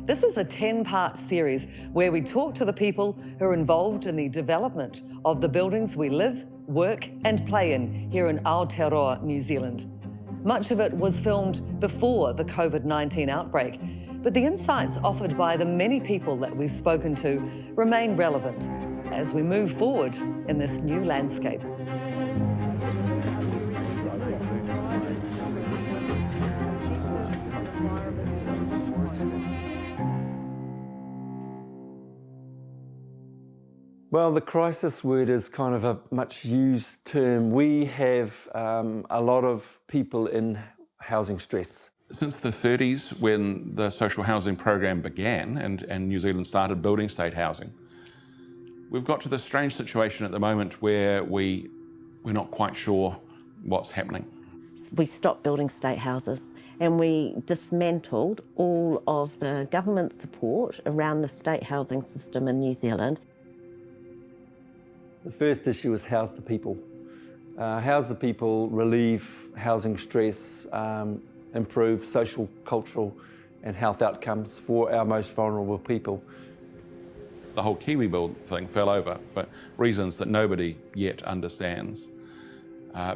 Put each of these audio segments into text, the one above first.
This is a 10-part series where we talk to the people who are involved in the development of the buildings we live, work and play in here in Aotearoa, New Zealand. Much of it was filmed before the COVID-19 outbreak, but the insights offered by the many people that we've spoken to remain relevant as we move forward in this new landscape. Well, the crisis word is kind of a much used term. We have a lot of people in housing stress. Since the 30s, when the social housing program began and New Zealand started building state housing, we've got to this strange situation at the moment where we're not quite sure what's happening. We stopped building state houses and we dismantled all of the government support around the state housing system in New Zealand. The first issue is house the people. House the people, relieve housing stress, improve social, cultural and health outcomes for our most vulnerable people. The whole Kiwi Build thing fell over for reasons that nobody yet understands.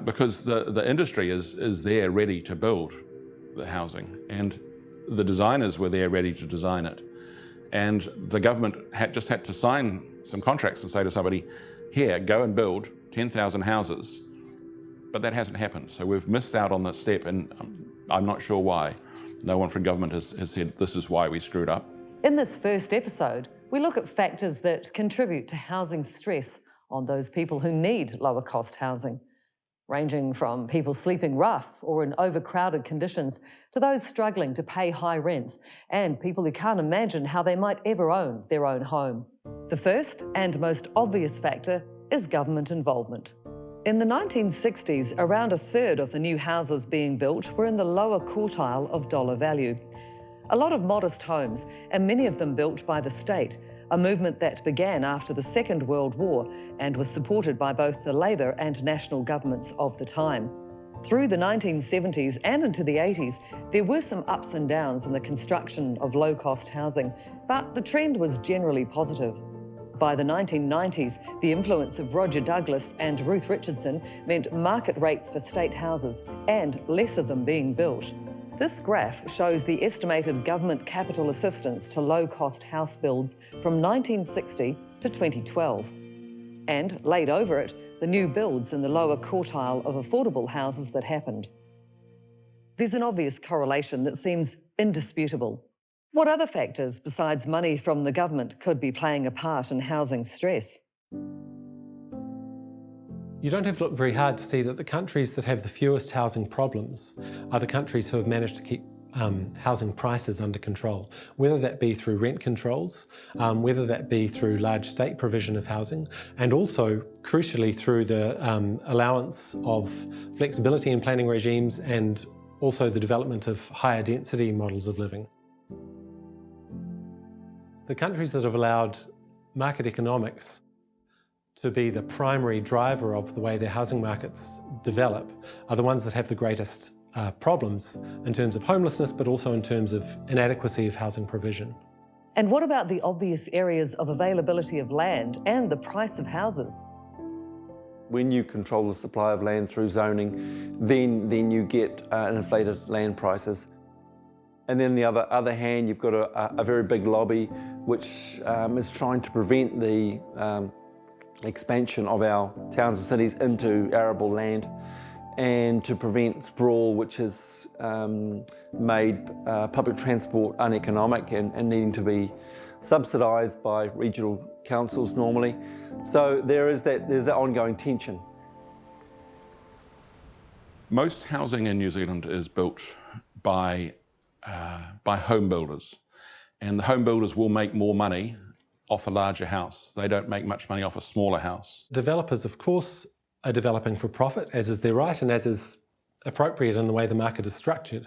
Because the industry is there ready to build the housing and the designers were there ready to design it. And the government just had to sign some contracts and say to somebody, here, go and build 10,000 houses. But that hasn't happened. So we've missed out on that step and I'm not sure why. No one from government has said this is why we screwed up. In this first episode, we look at factors that contribute to housing stress on those people who need lower cost housing, ranging from people sleeping rough or in overcrowded conditions to those struggling to pay high rents and people who can't imagine how they might ever own their own home. The first and most obvious factor is government involvement. In the 1960s, around a third of the new houses being built were in the lower quartile of dollar value. A lot of modest homes, and many of them built by the state, a movement that began after the Second World War and was supported by both the Labour and national governments of the time. Through the 1970s and into the 80s, there were some ups and downs in the construction of low-cost housing, but the trend was generally positive. By the 1990s, the influence of Roger Douglas and Ruth Richardson meant market rates for state houses and less of them being built. This graph shows the estimated government capital assistance to low-cost house builds from 1960 to 2012. And laid over it, the new builds in the lower quartile of affordable houses that happened. There's an obvious correlation that seems indisputable. What other factors besides money from the government could be playing a part in housing stress? You don't have to look very hard to see that the countries that have the fewest housing problems are the countries who have managed to keep housing prices under control, whether that be through rent controls, whether that be through large state provision of housing, and also, crucially, through the allowance of flexibility in planning regimes and also the development of higher density models of living. The countries that have allowed market economics to be the primary driver of the way their housing markets develop are the ones that have the greatest problems in terms of homelessness, but also in terms of inadequacy of housing provision. And what about the obvious areas of availability of land and the price of houses? When you control the supply of land through zoning, then you get inflated land prices. And then on the other hand, you've got a very big lobby which is trying to prevent the expansion of our towns and cities into arable land and to prevent sprawl, which has made public transport uneconomic and needing to be subsidised by regional councils normally. So there's that ongoing tension. Most housing in New Zealand is built by home builders, and the home builders will make more money off a larger house. They don't make much money off a smaller house. Developers, of course, are developing for profit, as is their right and as is appropriate in the way the market is structured.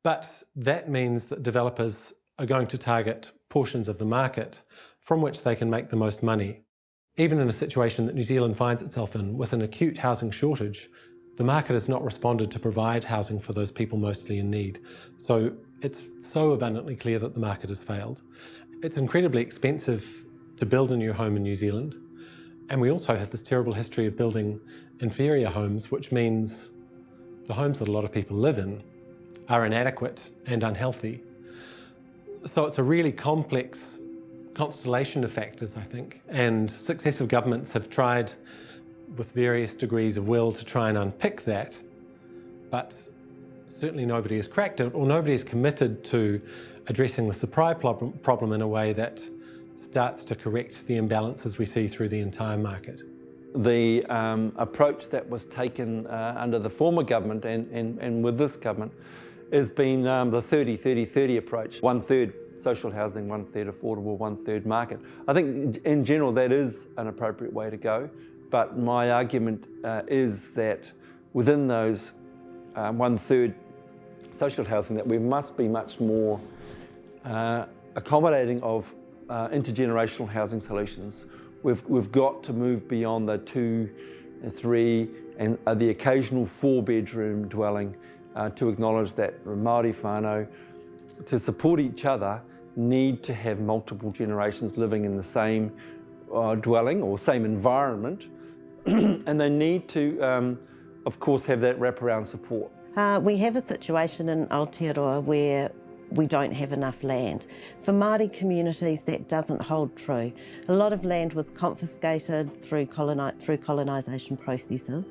But that means that developers are going to target portions of the market from which they can make the most money. Even in a situation that New Zealand finds itself in with an acute housing shortage, the market has not responded to provide housing for those people mostly in need. So It's so abundantly clear that the market has failed. It's incredibly expensive to build a new home in New Zealand. And we also have this terrible history of building inferior homes, which means the homes that a lot of people live in are inadequate and unhealthy. So it's a really complex constellation of factors, I think. And successive governments have tried with various degrees of will to try and unpick that. But certainly nobody has cracked it, or nobody is committed to addressing the supply problem in a way that starts to correct the imbalances we see through the entire market. The approach that was taken under the former government and with this government has been the 30-30-30 approach. 1/3 social housing, 1/3 affordable, 1/3 market. I think in general that is an appropriate way to go, but my argument is that within those 1/3 social housing that we must be much more accommodating of intergenerational housing solutions. We've got to move beyond the 2, 3 and the occasional 4-bedroom dwelling to acknowledge that Māori whānau, to support each other, need to have multiple generations living in the same dwelling or same environment, and they need to, of course, have that wraparound support. We have a situation in Aotearoa where we don't have enough land. For Māori communities, that doesn't hold true. A lot of land was confiscated through colonisation processes,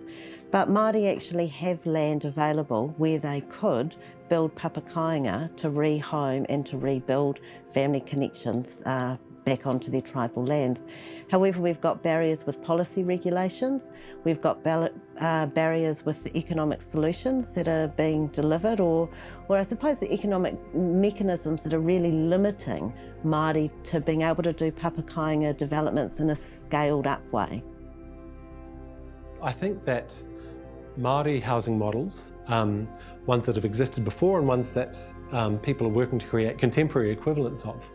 but Māori actually have land available where they could build papakainga to rehome and to rebuild family connections back onto their tribal lands. However, we've got barriers with policy regulations, we've got barriers with the economic solutions that are being delivered, or I suppose the economic mechanisms that are really limiting Māori to being able to do papakainga developments in a scaled up way. I think that Māori housing models, ones that have existed before and ones that people are working to create contemporary equivalents of,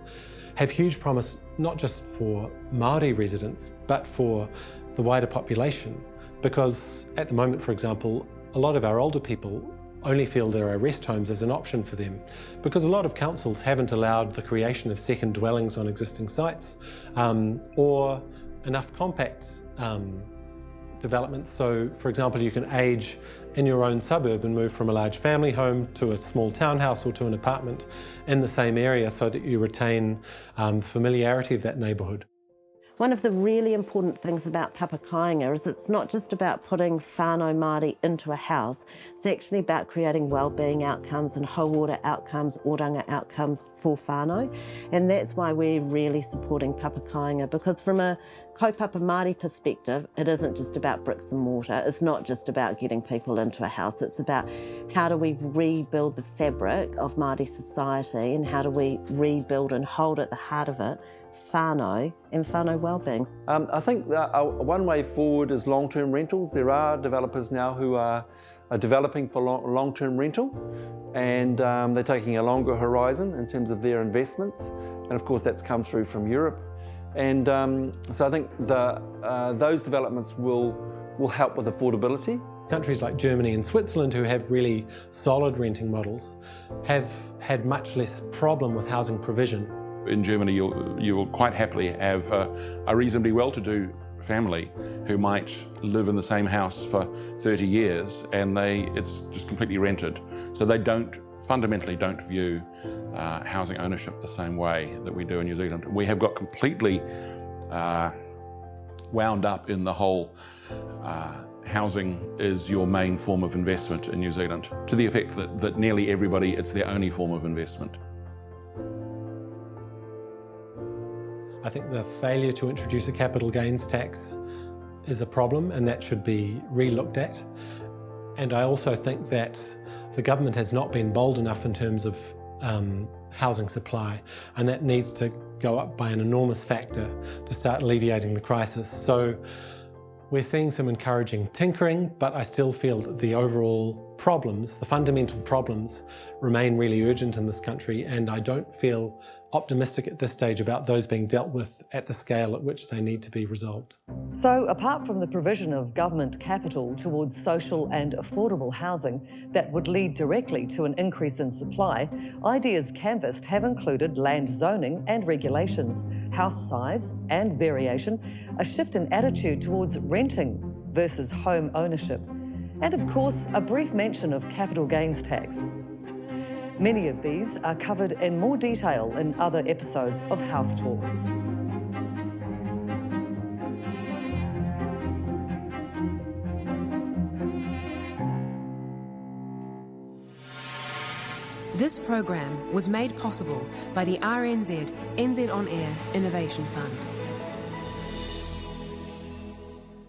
have huge promise not just for Māori residents, but for the wider population. Because at the moment, for example, a lot of our older people only feel there are rest homes as an option for them, because a lot of councils haven't allowed the creation of second dwellings on existing sites, or enough compact developments. So, for example, you can age in your own suburb and move from a large family home to a small townhouse or to an apartment in the same area so that you retain the familiarity of that neighbourhood. One of the really important things about papakainga is it's not just about putting whānau Māori into a house, it's actually about creating wellbeing outcomes and hauora outcomes, oranga outcomes for whānau. And that's why we're really supporting papakainga, because from a kaupapa Māori perspective, it isn't just about bricks and mortar, it's not just about getting people into a house, it's about how do we rebuild the fabric of Māori society and how do we rebuild and hold at the heart of it whānau and whānau wellbeing. I think one way forward is long-term rentals. There are developers now who are developing for long-term rental, and they're taking a longer horizon in terms of their investments, and of course that's come through from Europe. And so I think those developments will help with affordability. Countries like Germany and Switzerland, who have really solid renting models, have had much less problem with housing provision. In Germany, you will quite happily have a reasonably well-to-do family who might live in the same house for 30 years and it's just completely rented. So they fundamentally don't view housing ownership the same way that we do in New Zealand. We have got completely wound up in the whole housing is your main form of investment in New Zealand, to the effect that nearly everybody, it's their only form of investment. I think the failure to introduce a capital gains tax is a problem, and that should be re-looked at. And I also think that the government has not been bold enough in terms of housing supply, and that needs to go up by an enormous factor to start alleviating the crisis. So we're seeing some encouraging tinkering, but I still feel that the overall problems, the fundamental problems, remain really urgent in this country, and I don't feel optimistic at this stage about those being dealt with at the scale at which they need to be resolved. So, apart from the provision of government capital towards social and affordable housing that would lead directly to an increase in supply, ideas canvassed have included land zoning and regulations, house size and variation, a shift in attitude towards renting versus home ownership, and of course, a brief mention of capital gains tax. Many of these are covered in more detail in other episodes of House Talk. This program was made possible by the RNZ NZ On Air Innovation Fund.